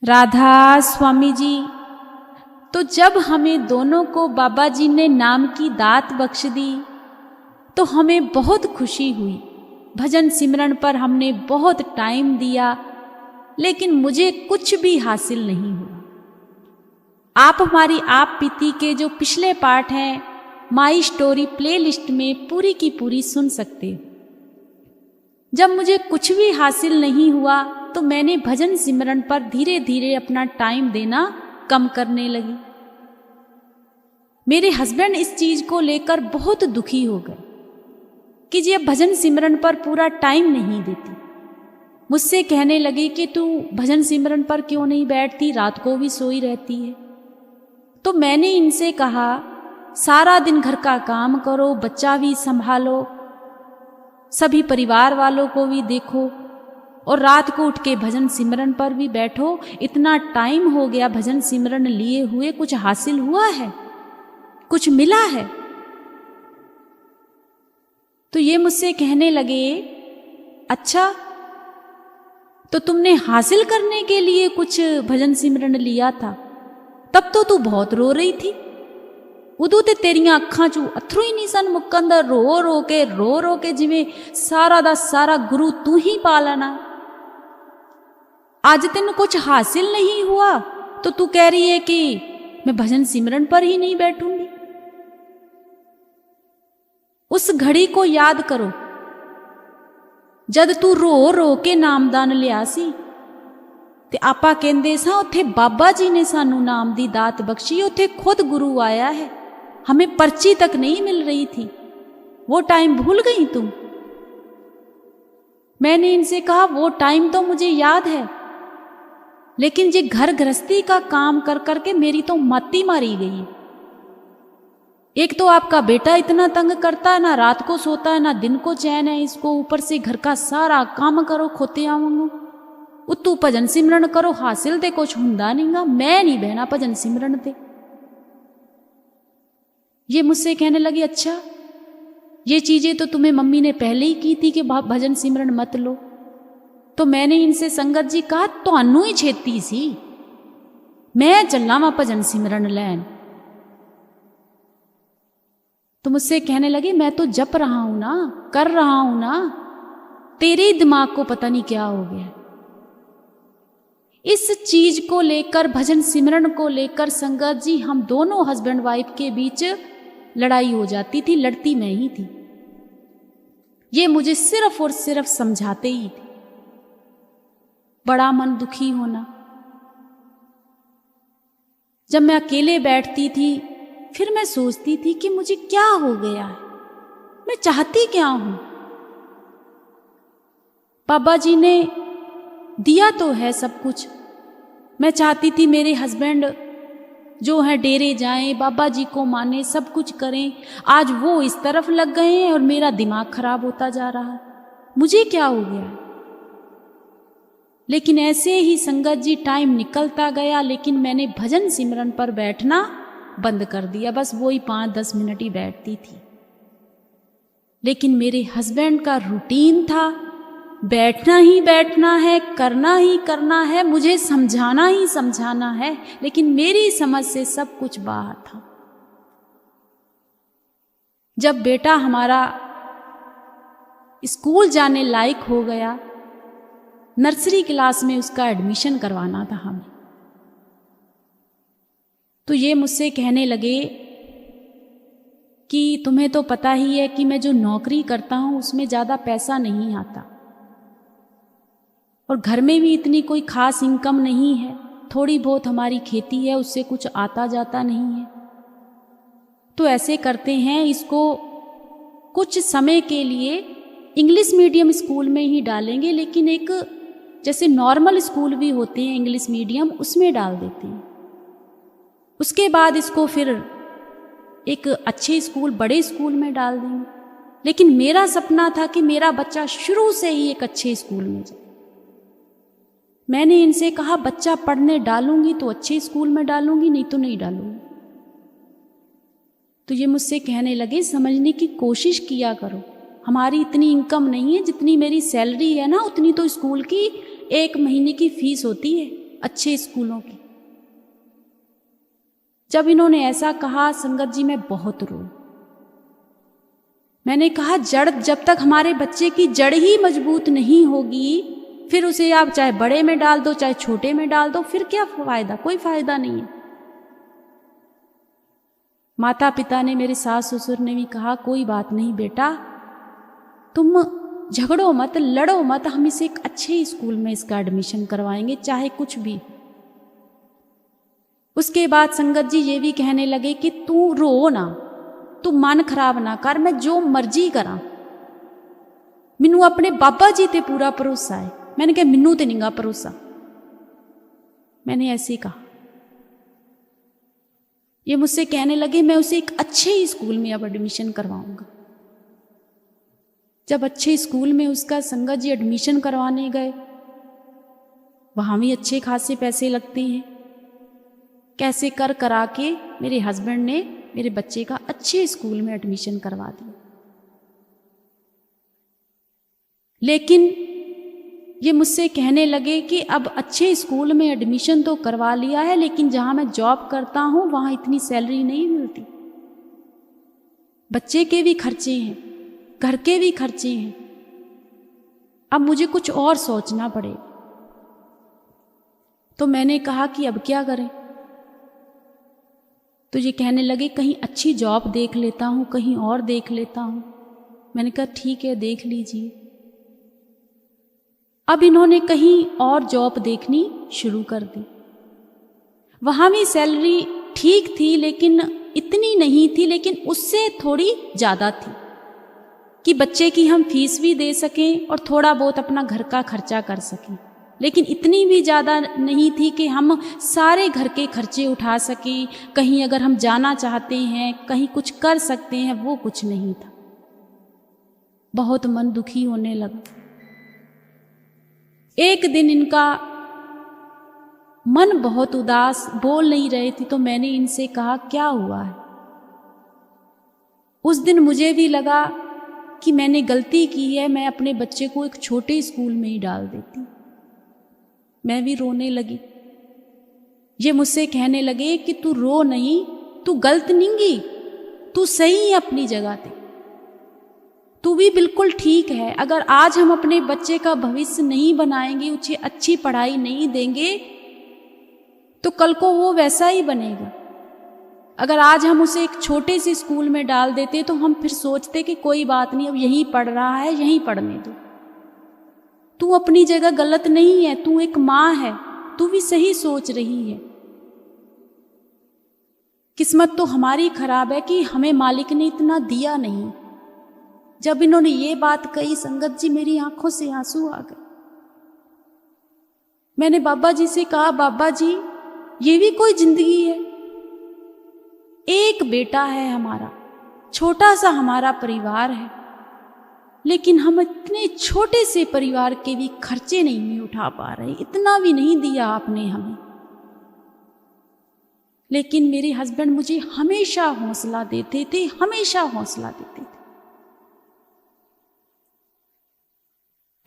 राधा स्वामी जी, तो जब हमें दोनों को बाबा जी ने नाम की दात बख्श दी तो हमें बहुत खुशी हुई। भजन सिमरन पर हमने बहुत टाइम दिया, लेकिन मुझे कुछ भी हासिल नहीं हुआ। आप हमारी आप बीती के जो पिछले पार्ट हैं माई स्टोरी प्लेलिस्ट में पूरी की पूरी सुन सकते हो। जब मुझे कुछ भी हासिल नहीं हुआ तो मैंने भजन सिमरन पर धीरे धीरे अपना टाइम देना कम करने लगी। मेरे हस्बैंड इस चीज को लेकर बहुत दुखी हो गए कि जी अब भजन सिमरन पर पूरा टाइम नहीं देती। मुझसे कहने लगे कि तू भजन सिमरन पर क्यों नहीं बैठती, रात को भी सोई रहती है। तो मैंने इनसे कहा सारा दिन घर का काम करो, बच्चा भी संभालो, सभी परिवार वालों को भी देखो और रात को उठ के भजन सिमरन पर भी बैठो। इतना टाइम हो गया भजन सिमरन लिए हुए, कुछ हासिल हुआ है, कुछ मिला है? तो ये मुझसे कहने लगे अच्छा तो तुमने हासिल करने के लिए कुछ भजन सिमरन लिया था, तब तो तू बहुत रो रही थी। उदू ते तेरियां अखां चू अथरू ही नहीं सन मुक्कन दा, रो रो के जिवें सारा दा सारा गुरु तू ही पा लेना। आज तेन कुछ हासिल नहीं हुआ तो तू कह रही है कि मैं भजन सिमरन पर ही नहीं बैठूंगी। उस घड़ी को याद करो जद तू रो रो के नामदान लिया सी ते आपा कहंदे सा उत्थे बाबा जी ने सानू नाम दी दात बख्शी, उत्थे खुद गुरु आया है, हमें पर्ची तक नहीं मिल रही थी। वो टाइम भूल गई तुम? मैंने इनसे कहा वो टाइम तो मुझे याद है, लेकिन ये घर गृहस्थी का काम कर करके मेरी तो मत्ती मारी गई। एक तो आपका बेटा इतना तंग करता है, ना रात को सोता है ना दिन को चैन है इसको, ऊपर से घर का सारा काम करो खोते आऊंगा, उतू भजन सिमरन करो, हासिल ते कुछ हुंदा नहींगा। मैं नहीं बहना भजन सिमरन ते। ये मुझसे कहने लगी अच्छा ये चीजें तो तुम्हें मम्मी ने पहले ही की थी कि भजन सिमरन मत लो। तो मैंने इनसे संगत जी कहा तुहानू ही छेती सी, मैं चलना वा भजन सिमरन लैन। तो मुझसे कहने लगे मैं तो जप रहा हूं ना, कर रहा हूं ना, तेरे ही दिमाग को पता नहीं क्या हो गया। इस चीज को लेकर, भजन सिमरन को लेकर संगत जी हम दोनों हस्बैंड वाइफ के बीच लड़ाई हो जाती थी। लड़ती मैं ही थी, ये मुझे सिर्फ और सिर्फ समझाते ही थे। बड़ा मन दुखी होना। जब मैं अकेले बैठती थी फिर मैं सोचती थी कि मुझे क्या हो गया है, मैं चाहती क्या हूं। बाबा जी ने दिया तो है सब कुछ। मैं चाहती थी मेरे हस्बैंड जो है डेरे जाएं, बाबा जी को माने, सब कुछ करें। आज वो इस तरफ लग गए हैं और मेरा दिमाग खराब होता जा रहा है। मुझे क्या हो गया? लेकिन ऐसे ही संगत जी टाइम निकलता गया, लेकिन मैंने भजन सिमरन पर बैठना बंद कर दिया। बस वही 5-10 मिनट ही बैठती थी। लेकिन मेरे हस्बैंड का रूटीन था बैठना ही बैठना है, करना ही करना है, मुझे समझाना ही समझाना है। लेकिन मेरी समझ से सब कुछ बाहर था। जब बेटा हमारा स्कूल जाने लायक हो गया, नर्सरी क्लास में उसका एडमिशन करवाना था हमें, तो ये मुझसे कहने लगे कि तुम्हें तो पता ही है कि मैं जो नौकरी करता हूं उसमें ज़्यादा पैसा नहीं आता और घर में भी इतनी कोई खास इनकम नहीं है, थोड़ी बहुत हमारी खेती है, उससे कुछ आता जाता नहीं है। तो ऐसे करते हैं इसको कुछ समय के लिए इंग्लिश मीडियम स्कूल में ही डालेंगे, लेकिन एक जैसे नॉर्मल स्कूल भी होते हैं इंग्लिश मीडियम, उसमें डाल देते हैं। उसके बाद इसको फिर एक अच्छे स्कूल, बड़े स्कूल में डाल देंगे। लेकिन मेरा सपना था कि मेरा बच्चा शुरू से ही एक अच्छे स्कूल में जाए। मैंने इनसे कहा बच्चा पढ़ने डालूंगी तो अच्छे स्कूल में डालूंगी, नहीं तो नहीं डालूंगी। तो ये मुझसे कहने लगे समझने की कोशिश किया करो, हमारी इतनी इनकम नहीं है, जितनी मेरी सैलरी है ना उतनी तो स्कूल की 1 महीने की फीस होती है। अच्छे स्कूलों की। जब इन्होंने ऐसा कहा संगत जी, मैं बहुत रोई। मैंने कहा जब तक हमारे बच्चे की जड़ ही मजबूत नहीं होगी, फिर उसे आप चाहे बड़े में डाल दो चाहे छोटे में डाल दो, फिर क्या फायदा? कोई फायदा नहीं है। माता पिता ने, मेरे सास ससुर ने भी कहा कोई बात नहीं बेटा, तुम झगड़ो मत, लड़ो मत, हम इसे एक अच्छे स्कूल में इसका एडमिशन करवाएंगे, चाहे कुछ भी। उसके बाद संगत जी ये भी कहने लगे कि तू रो ना, तू मन खराब ना कर, मैं जो मर्जी करा, मैनू अपने बाबा जी ते पूरा भरोसा है। मैंने कहा मैनू ते नहीं गा भरोसा। मैंने ऐसे ही कहा। ये मुझसे कहने लगे मैं उसे एक अच्छे ही स्कूल में अब एडमिशन करवाऊंगा। जब अच्छे स्कूल में उसका संगत जी एडमिशन करवाने गए, वहां भी अच्छे खासे पैसे लगते हैं। कैसे कर करा के मेरे हस्बैंड ने मेरे बच्चे का अच्छे स्कूल में एडमिशन करवा दिया। लेकिन ये मुझसे कहने लगे कि अब अच्छे स्कूल में एडमिशन तो करवा लिया है, लेकिन जहां मैं जॉब करता हूं वहां इतनी सैलरी नहीं मिलती, बच्चे के भी खर्चे हैं, घर के भी खर्चे हैं, अब मुझे कुछ और सोचना पड़ेगा। तो मैंने कहा कि अब क्या करें? तो ये कहने लगे कहीं अच्छी जॉब देख लेता हूं, कहीं और देख लेता हूं। मैंने कहा ठीक है, देख लीजिए। अब इन्होंने कहीं और जॉब देखनी शुरू कर दी। वहां भी सैलरी ठीक थी, लेकिन इतनी नहीं थी, लेकिन उससे थोड़ी ज़्यादा थी कि बच्चे की हम फीस भी दे सकें और थोड़ा बहुत अपना घर का खर्चा कर सकें। लेकिन इतनी भी ज़्यादा नहीं थी कि हम सारे घर के खर्चे उठा सकें, कहीं अगर हम जाना चाहते हैं, कहीं कुछ कर सकते हैं, वो कुछ नहीं था। बहुत मन दुखी होने लगा। एक दिन इनका मन बहुत उदास, बोल नहीं रहे थे, तो मैंने इनसे कहा क्या हुआ है? उस दिन मुझे भी लगा कि मैंने गलती की है, मैं अपने बच्चे को एक छोटे स्कूल में ही डाल देती। मैं भी रोने लगी। ये मुझसे कहने लगे कि तू रो नहीं, तू गलत नहीं गी, तू सही है अपनी जगह पे, तू भी बिल्कुल ठीक है। अगर आज हम अपने बच्चे का भविष्य नहीं बनाएंगे, उसे अच्छी पढ़ाई नहीं देंगे, तो कल को वो वैसा ही बनेगा। अगर आज हम उसे एक छोटे से स्कूल में डाल देते तो हम फिर सोचते कि कोई बात नहीं, अब यहीं पढ़ रहा है, यहीं पढ़ने दो। तू अपनी जगह गलत नहीं है, तू एक माँ है, तू भी सही सोच रही है। किस्मत तो हमारी खराब है कि हमें मालिक ने इतना दिया नहीं। जब इन्होंने ये बात कही संगत जी, मेरी आंखों से आंसू आ गए। मैंने बाबा जी से कहा, बाबा जी ये भी कोई जिंदगी है? एक बेटा है हमारा, छोटा सा हमारा परिवार है, लेकिन हम इतने छोटे से परिवार के भी खर्चे नहीं उठा पा रहे, इतना भी नहीं दिया आपने हमें। लेकिन मेरे हस्बैंड मुझे हमेशा हौसला देते थे, हमेशा हौसला देते थे।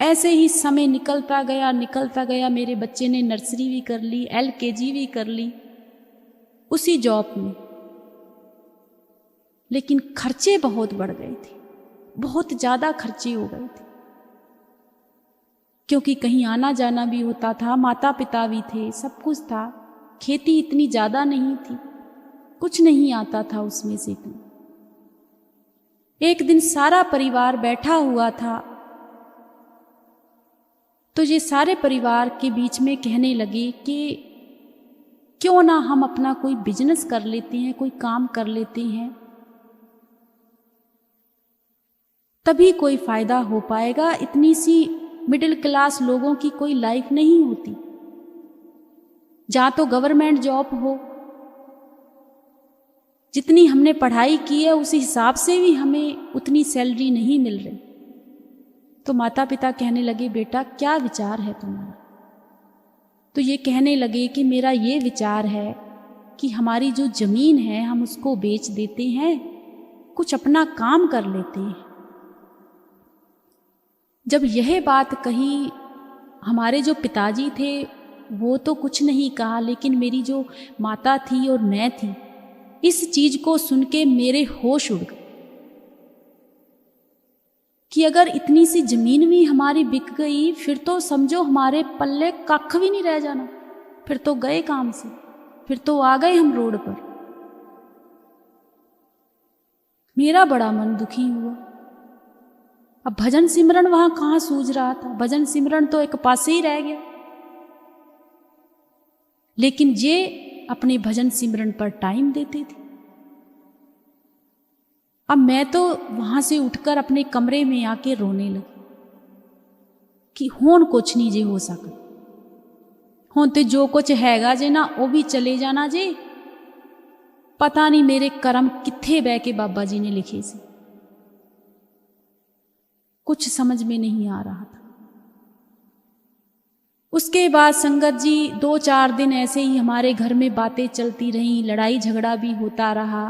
ऐसे ही समय निकलता गया। मेरे बच्चे ने नर्सरी भी कर ली, LKG भी कर ली उसी जॉब में। लेकिन खर्चे बहुत बढ़ गए थे, बहुत ज़्यादा खर्चे हो गए थे, क्योंकि कहीं आना जाना भी होता था, माता पिता भी थे, सब कुछ था। खेती इतनी ज़्यादा नहीं थी, कुछ नहीं आता था उसमें से इतना। एक दिन सारा परिवार बैठा हुआ था, तो ये सारे परिवार के बीच में कहने लगे कि क्यों ना हम अपना कोई बिजनेस कर लेते हैं, कोई काम कर लेते हैं, तभी कोई फायदा हो पाएगा। इतनी सी मिडिल क्लास लोगों की कोई लाइफ नहीं होती, जहाँ तो गवर्नमेंट जॉब हो, जितनी हमने पढ़ाई की है उस हिसाब से भी हमें उतनी सैलरी नहीं मिल रही। तो माता पिता कहने लगे, बेटा क्या विचार है तुम्हारा? तो ये कहने लगे कि मेरा ये विचार है कि हमारी जो ज़मीन है हम उसको बेच देते हैं, कुछ अपना काम कर लेते हैं। जब यह बात कही, हमारे जो पिताजी थे वो तो कुछ नहीं कहा, लेकिन मेरी जो माता थी और मैं थी, इस चीज को सुन के मेरे होश उड़ गए कि अगर इतनी सी जमीन भी हमारी बिक गई फिर तो समझो हमारे पल्ले कख भी नहीं रह जाना, फिर तो गए काम से, फिर तो आ गए हम रोड पर। मेरा बड़ा मन दुखी हुआ। अब भजन सिमरन वहां कहां सूझ रहा था, भजन सिमरन तो एक पासे ही रह गया। लेकिन ये अपने भजन सिमरन पर टाइम देते थे। अब मैं तो वहां से उठकर अपने कमरे में आके रोने लगी कि होन कुछ नहीं जे हो सका, होन तो जो कुछ हैगा जे ना वो भी चले जाना जे। पता नहीं मेरे कर्म कित्थे बह के बाबा जी ने लिखे से, कुछ समझ में नहीं आ रहा था। उसके बाद संगत जी 2-4 दिन ऐसे ही हमारे घर में बातें चलती रहीं, लड़ाई झगड़ा भी होता रहा।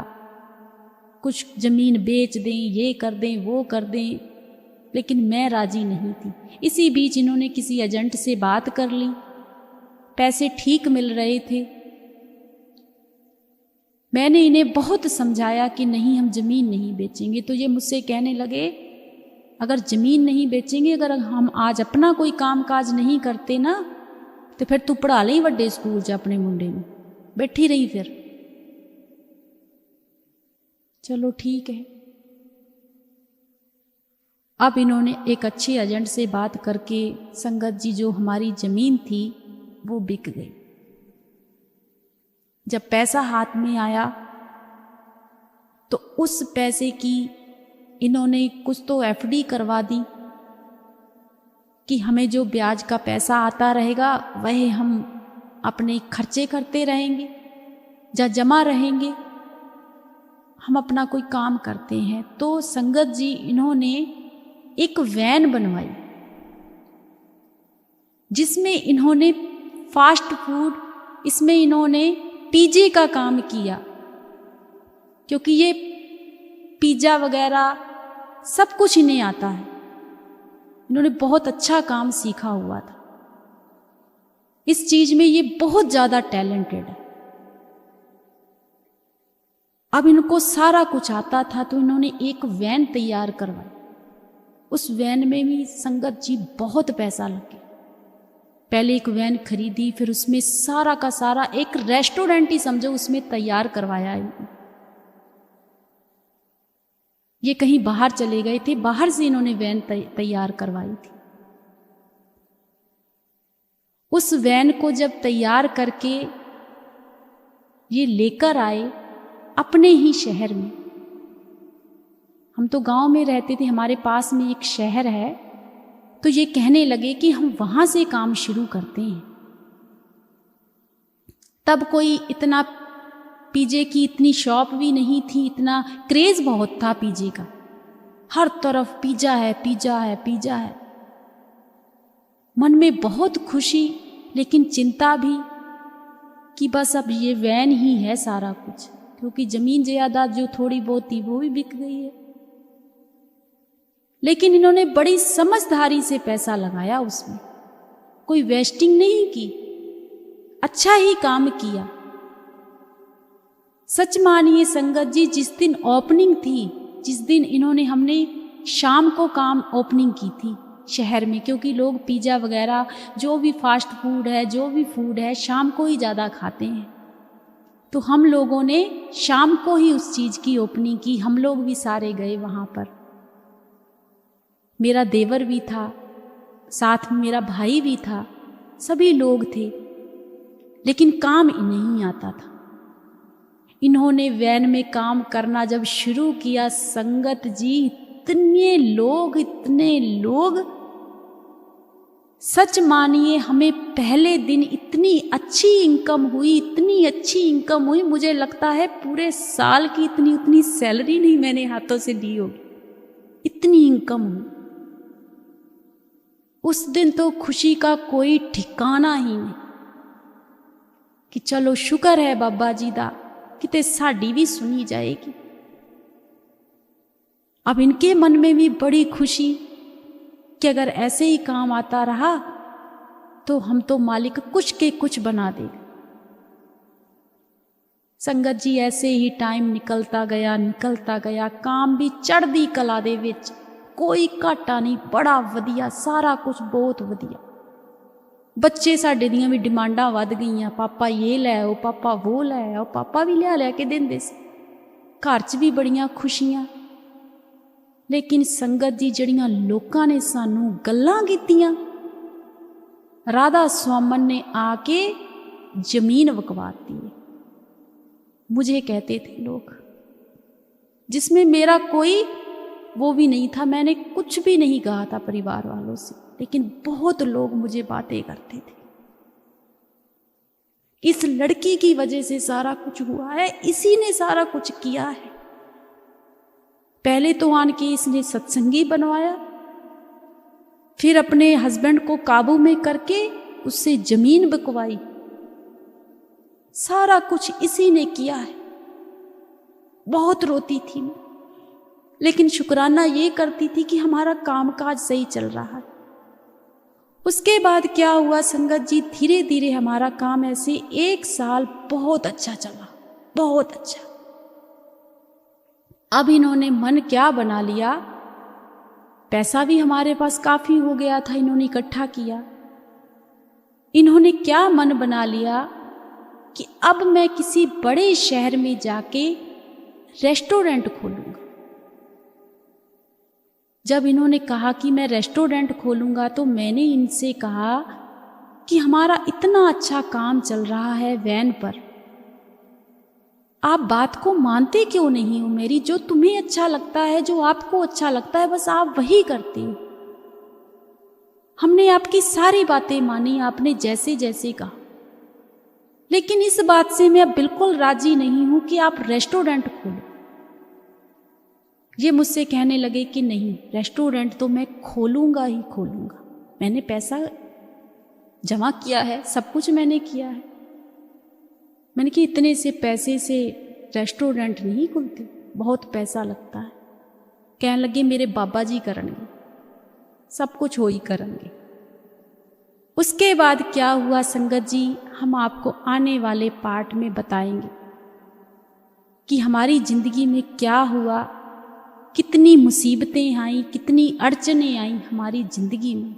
कुछ जमीन बेच दें, ये कर दें, वो कर दें, लेकिन मैं राजी नहीं थी। इसी बीच इन्होंने किसी एजेंट से बात कर ली, पैसे ठीक मिल रहे थे। मैंने इन्हें बहुत समझाया कि नहीं, हम जमीन नहीं बेचेंगे। तो ये मुझसे कहने लगे अगर जमीन नहीं बेचेंगे, अगर हम आज अपना कोई काम काज नहीं करते ना, तो फिर तू पढ़ा ले वड्डे स्कूल च अपने मुंडे में। बैठी रही फिर। चलो ठीक है। अब इन्होंने एक अच्छे एजेंट से बात करके संगत जी जो हमारी जमीन थी वो बिक गई। जब पैसा हाथ में आया तो उस पैसे की इन्होंने कुछ तो एफडी करवा दी कि हमें जो ब्याज का पैसा आता रहेगा वह हम अपने खर्चे करते रहेंगे या जमा रहेंगे, हम अपना कोई काम करते हैं। तो संगत जी इन्होंने एक वैन बनवाई जिसमें इन्होंने फास्ट फूड, इसमें इन्होंने पिज्जे का काम किया, क्योंकि ये पिज्जा वगैरह सब कुछ इन्हें आता है। इन्होंने बहुत अच्छा काम सीखा हुआ था, इस चीज में ये बहुत ज्यादा टैलेंटेड है। अब इनको सारा कुछ आता था, तो इन्होंने एक वैन तैयार करवाई। उस वैन में भी संगत जी बहुत पैसा लगे। पहले एक वैन खरीदी, फिर उसमें सारा का सारा एक रेस्टोरेंट ही समझो उसमें तैयार करवाया। ये कहीं बाहर चले गए थे, बाहर से इन्होंने वैन तैयार करवाई थी। उस वैन को जब तैयार करके ये लेकर आए अपने ही शहर में, हम तो गांव में रहते थे, हमारे पास में एक शहर है, तो ये कहने लगे कि हम वहां से काम शुरू करते हैं। तब कोई इतना पिज्जे की इतनी शॉप भी नहीं थी, इतना क्रेज बहुत था पिज्जे का, हर तरफ पिज्जा है, पिज्जा है, पिज्जा है। मन में बहुत खुशी लेकिन चिंता भी कि बस अब ये वैन ही है सारा कुछ, क्योंकि जमीन जायदाद जो थोड़ी बहुत थी वो भी बिक गई है। लेकिन इन्होंने बड़ी समझदारी से पैसा लगाया उसमें, कोई वेस्टिंग नहीं की, अच्छा ही काम किया। सच मानिए संगत जी, जिस दिन ओपनिंग थी, जिस दिन इन्होंने, हमने शाम को काम ओपनिंग की थी शहर में, क्योंकि लोग पिज्जा वगैरह जो भी फास्ट फूड है, जो भी फूड है, शाम को ही ज़्यादा खाते हैं। तो हम लोगों ने शाम को ही उस चीज़ की ओपनिंग की। हम लोग भी सारे गए वहाँ पर, मेरा देवर भी था, साथ में मेरा भाई भी था, सभी लोग थे। लेकिन काम नहीं आता था। इन्होंने वैन में काम करना जब शुरू किया संगत जी, इतने लोग, सच मानिए हमें पहले दिन इतनी अच्छी इनकम हुई, इतनी अच्छी इनकम हुई, मुझे लगता है पूरे साल की उतनी सैलरी नहीं मैंने हाथों से दी होगी, इतनी इनकम हुई। उस दिन तो खुशी का कोई ठिकाना ही नहीं कि चलो शुक्र है बाबा जी दा, किते साड़ी भी सुनी जाएगी। अब इनके मन में भी बड़ी खुशी कि अगर ऐसे ही काम आता रहा तो हम तो मालिक कुछ के कुछ बना देगा। संगत जी ऐसे ही टाइम निकलता गया, काम भी चढ़दी कला दे विच, कोई घाटा नहीं, बड़ा वधिया, सारा कुछ बहुत वधिया। बच्चे साडे दियां भी डिमांडां वध गईयां, पापा ये लै आओ, पापा वो लै आओ, पापा भी लिया के देंदे सी। घर च भी बड़ियां खुशियां। लेकिन संगत जी जड़ियां लोकां ने सानू गल्लां कीतियां, राधा स्वामन ने आके जमीन वकवाती है। मुझे कहते थे लोग, जिसमें मेरा कोई वो भी नहीं था, मैंने कुछ भी नहीं कहा था परिवार वालों से, लेकिन बहुत लोग मुझे बातें करते थे, इस लड़की की वजह से सारा कुछ हुआ है, इसी ने सारा कुछ किया है। पहले तो आन के इसने सत्संगी बनवाया, फिर अपने हस्बैंड को काबू में करके उससे जमीन बिकवाई, सारा कुछ इसी ने किया है। बहुत रोती थी मैं, लेकिन शुक्राना ये करती थी कि हमारा कामकाज सही चल रहा है। उसके बाद क्या हुआ संगत जी, धीरे धीरे हमारा काम ऐसे 1 साल बहुत अच्छा चला, बहुत अच्छा। अब इन्होंने मन क्या बना लिया, पैसा भी हमारे पास काफी हो गया था, इन्होंने इकट्ठा किया। इन्होंने क्या मन बना लिया कि अब मैं किसी बड़े शहर में जाके रेस्टोरेंट खोलूंगा। जब इन्होंने कहा कि मैं रेस्टोरेंट खोलूंगा, तो मैंने इनसे कहा कि हमारा इतना अच्छा काम चल रहा है वैन पर, आप बात को मानते क्यों नहीं हो मेरी? जो तुम्हें अच्छा लगता है, जो आपको अच्छा लगता है, बस आप वही करते हो। हमने आपकी सारी बातें मानी, आपने जैसे जैसे कहा, लेकिन इस बात से मैं बिल्कुल राजी नहीं हूं कि आप रेस्टोरेंट खोलो। ये मुझसे कहने लगे कि नहीं, रेस्टोरेंट तो मैं खोलूंगा ही खोलूंगा, मैंने पैसा जमा किया है, सब कुछ मैंने किया है। मैंने कि इतने से पैसे से रेस्टोरेंट नहीं खुलते, बहुत पैसा लगता है। कहने लगे मेरे बाबा जी करेंगे, सब कुछ हो ही करेंगे। उसके बाद क्या हुआ संगत जी, हम आपको आने वाले पार्ट में बताएंगे कि हमारी जिंदगी में क्या हुआ, कितनी मुसीबतें आई, कितनी अड़चनें आई हमारी जिंदगी में,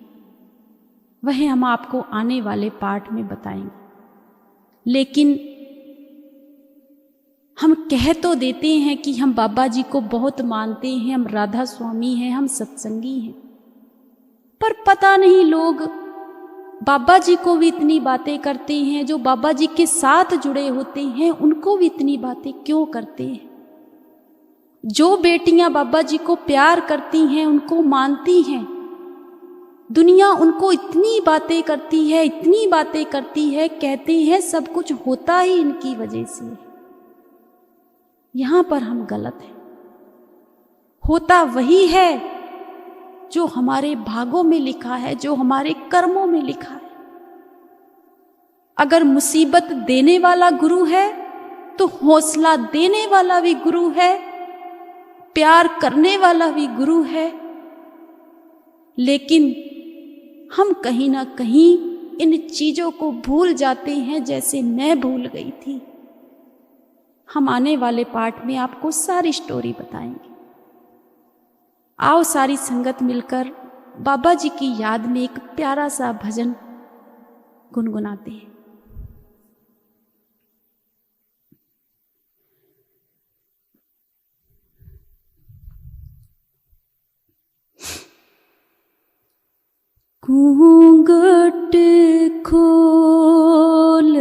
वह हम आपको आने वाले पार्ट में बताएंगे। लेकिन हम कह तो देते हैं कि हम बाबा जी को बहुत मानते हैं, हम राधा स्वामी हैं, हम सत्संगी हैं, पर पता नहीं लोग बाबा जी को भी इतनी बातें करते हैं, जो बाबा जी के साथ जुड़े होते हैं उनको भी इतनी बातें क्यों करते हैं? जो बेटियां बाबा जी को प्यार करती हैं, उनको मानती हैं, दुनिया उनको इतनी बातें करती है, इतनी बातें करती है, कहते हैं सब कुछ होता ही इनकी वजह से। यहां पर हम गलत हैं। होता वही है जो हमारे भागों में लिखा है, जो हमारे कर्मों में लिखा है। अगर मुसीबत देने वाला गुरु है तो हौसला देने वाला भी गुरु है, प्यार करने वाला भी गुरु है। लेकिन हम कहीं ना कहीं इन चीजों को भूल जाते हैं, जैसे मैं भूल गई थी। हम आने वाले पार्ट में आपको सारी स्टोरी बताएंगे। आओ सारी संगत मिलकर बाबा जी की याद में एक प्यारा सा भजन गुनगुनाते हैं। घूंघट खोल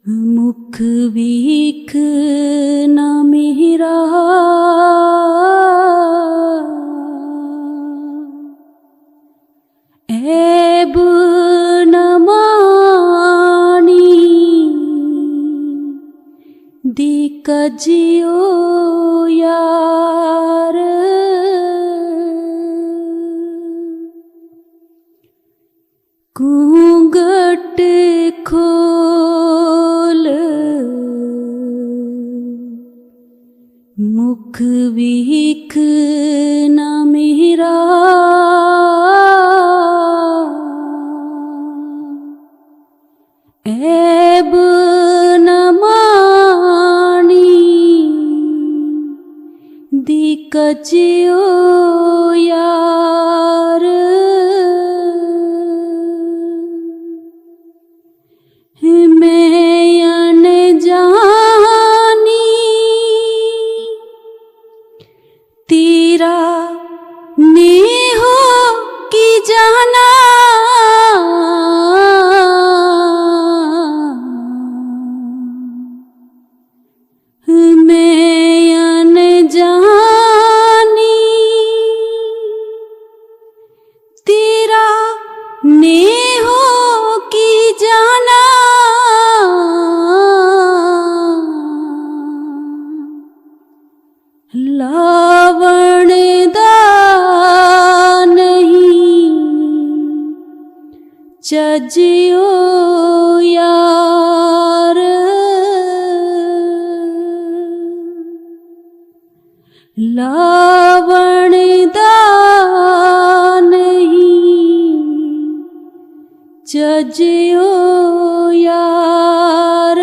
मुख भीख न मेरा, ऐब न मानी दिक जियो यार, घूंघट खोल मुख भीख न मेरा, ऐब न मानी दिक्कजियो यार, मैं अनजानी तेरा नेह की जाना, मैं अनजानी तेरा नेह की जाना, लावण दा नहीं चजियो यार, लावण दा नहीं चजियो यार,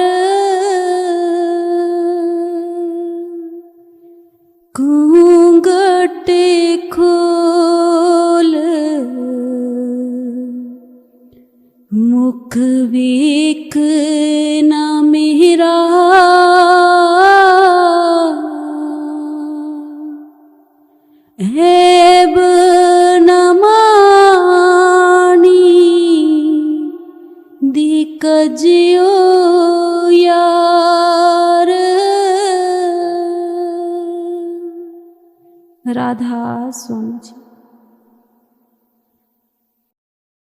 घूंघट खोल मुख वेख ना मेरा, ऐब न मानी दिक्कजियो यार। राधा स्वामी जी।